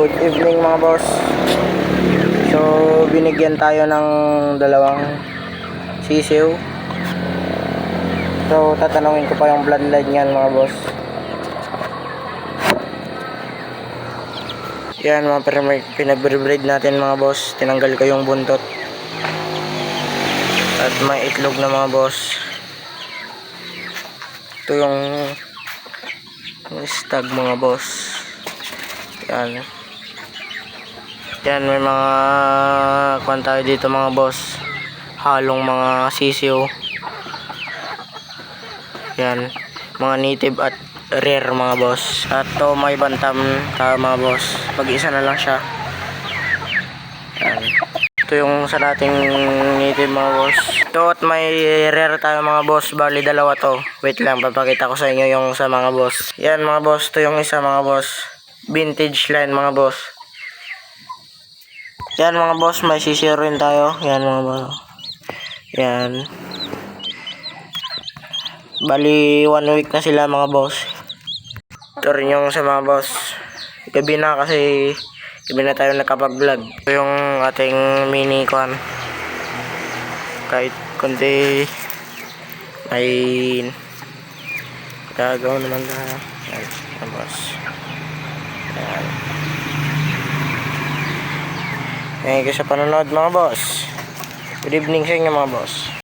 Good evening mga boss. So binigyan tayo ng dalawang sisiw. So tatanungin ko pa yung bloodline niyan mga boss. Yan mga pinag-breed natin mga boss. Tinanggal ko yung buntot. At may itlog na mga boss. Ito yung stag mga boss. Yan. Yan, may mga kwan tayo dito mga boss. Halong mga sisiw. Yan, mga native at rare mga boss. At to may bantam tayo mga boss. Pag-isa na lang siya. Yan. Ito yung sa dating native mga boss. Ito at may rare tayo mga boss. Bali dalawa to. Wait lang, papakita ko sa inyo yung sa mga boss. Yan mga boss, ito yung isa mga boss. Vintage line mga boss. Yan mga boss, may sisiw rin tayo. Yan mga boss. Yan. Bali 1 week na sila mga boss. Ito rin yung sa mga boss. Gabi na kasi gabi na tayo nakapag-vlog. Ito yung ating mini kwan. Kahit kundi may gagawin naman na. Yan mga boss. Yan. Thank you sa panonood mga boss. Good evening sa inyo mga boss.